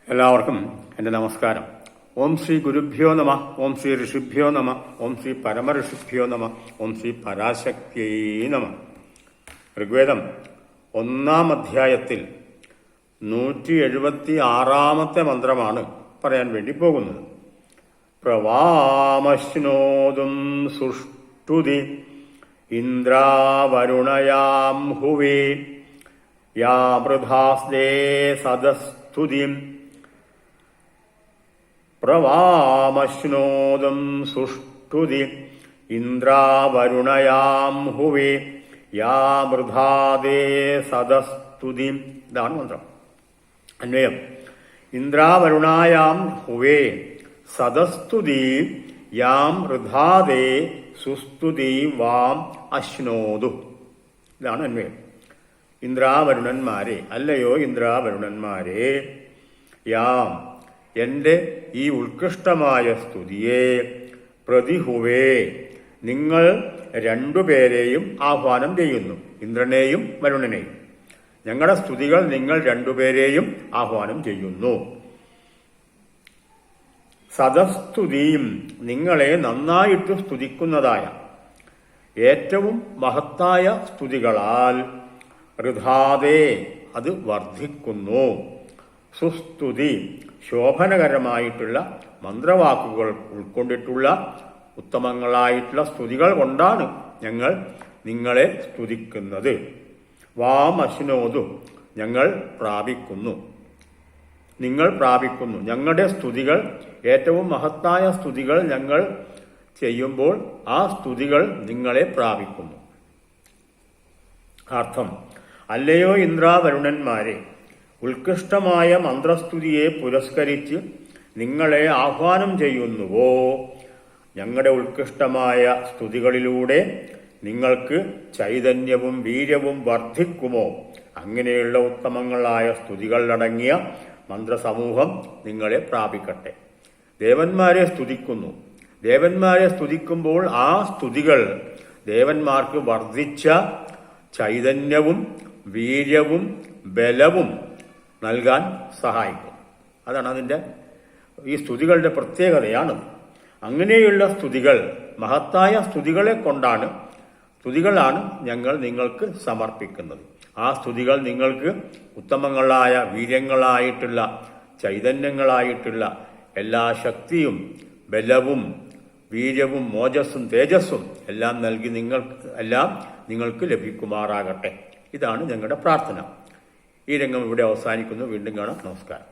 എല്ലാവർക്കും എൻ്റെ നമസ്കാരം. ഓം ശ്രീ ഗുരുഭ്യോ നമ, ഓം ശ്രീ ഋഷിഭ്യോ നമ, ഓം ശ്രീ പരമഋഷിഭ്യോ നമ, ഓം ശ്രീ പരാശക്തിയേ നമ. ഋഗ്വേദം 1-ാം അധ്യായത്തിൽ 176-ാമത്തെ മന്ത്രമാണ് പറയാൻ വേണ്ടി പോകുന്നത്. പ്രവാമശ്നോതും സുഷ്ടുതി ഇന്ദ്രാവരുണയാം ഹുവേ യാ മൃധാസ്തേ സദസ്തുതിം. പ്രവാമശ്നോദം സുഷ്ടുതി ഇന്ദ്രാവരുണയാം ഹുവേ യാ മൃധാദേ സദസ്തുതി. ഇതാണ് മന്ത്രം. അന്വയം: ഇന്ദ്രാവരുണായാം ഹുവേ സദസ്തുതി യാം മൃധാദേ സുസ്തുതി വാം അശ്നോതു. ഇതാണ് അന്വയം. ഇന്ദ്രാവരുണന്മാരെ, അല്ലയോ ഇന്ദ്രാവരുണന്മാരെ, യാം എന്റെ ഈ ഉത്കൃഷ്ടമായ സ്തുതിയെ, പ്രതിഹുവേ നിങ്ങൾ രണ്ടുപേരെയും ആഹ്വാനം ചെയ്യുന്നു, ഇന്ദ്രനെയും വരുണനെയും. ഞങ്ങളുടെ സ്തുതികൾ നിങ്ങൾ രണ്ടുപേരെയും ആഹ്വാനം ചെയ്യുന്നു. സദസ്തുതിയും നിങ്ങളെ നന്നായിട്ട് സ്തുതിക്കുന്നതായ ഏറ്റവും മഹത്തായ സ്തുതികളാൽ ഋധാദേ അത് വർദ്ധിക്കുന്നു. സുസ്തുതി ശോഭനകരമായിട്ടുള്ള മന്ത്രവാക്കുകൾ ഉൾക്കൊണ്ടിട്ടുള്ള ഉത്തമങ്ങളായിട്ടുള്ള സ്തുതികൾ കൊണ്ടാണ് ഞങ്ങൾ നിങ്ങളെ സ്തുതിക്കുന്നത്. വാം അശ്നോതു ഞങ്ങൾ പ്രാപിക്കുന്നു, നിങ്ങൾ പ്രാപിക്കുന്നു. ഞങ്ങളുടെ സ്തുതികൾ, ഏറ്റവും മഹത്തായ സ്തുതികൾ ഞങ്ങൾ ചെയ്യുമ്പോൾ ആ സ്തുതികൾ നിങ്ങളെ പ്രാപിക്കുന്നു. അർത്ഥം: അല്ലയോ ഇന്ദ്രാവരുണന്മാരെ, ഉത്കൃഷ്ടമായ മന്ത്രസ്തുതിയെ പുരസ്കരിച്ച് നിങ്ങളെ ആഹ്വാനം ചെയ്യുന്നുവോ, ഞങ്ങളുടെ ഉത്കൃഷ്ടമായ സ്തുതികളിലൂടെ നിങ്ങൾക്ക് ചൈതന്യവും വീര്യവും വർദ്ധിക്കുമോ, അങ്ങനെയുള്ള ഉത്തമങ്ങളായ സ്തുതികളടങ്ങിയ മന്ത്രസമൂഹം നിങ്ങളെ പ്രാപിക്കട്ടെ. ദേവന്മാരെ സ്തുതിക്കുന്നു. ദേവന്മാരെ സ്തുതിക്കുമ്പോൾ ആ സ്തുതികൾ ദേവന്മാർക്ക് വർദ്ധിച്ച ചൈതന്യവും വീര്യവും ബലവും നൽകാൻ സഹായിക്കും. അതാണ് അതിൻ്റെ ഈ സ്തുതികളുടെ പ്രത്യേകതയാണ്. അങ്ങനെയുള്ള സ്തുതികൾ, മഹത്തായ സ്തുതികളാണ് ഞങ്ങൾ നിങ്ങൾക്ക് സമർപ്പിക്കുന്നത്. ആ സ്തുതികൾ നിങ്ങൾക്ക് ഉത്തമങ്ങളായ വീര്യങ്ങളായിട്ടുള്ള ചൈതന്യങ്ങളായിട്ടുള്ള എല്ലാ ശക്തിയും ബലവും വീര്യവും മോജസ്സും തേജസ്സും എല്ലാം നൽകി നിങ്ങൾക്ക് ലഭിക്കുമാറാകട്ടെ. ഇതാണ് ഞങ്ങളുടെ പ്രാർത്ഥന. ഈ രംഗം ഇവിടെ അവസാനിക്കുന്നു. വീണ്ടും കാണാം. നമസ്കാരം.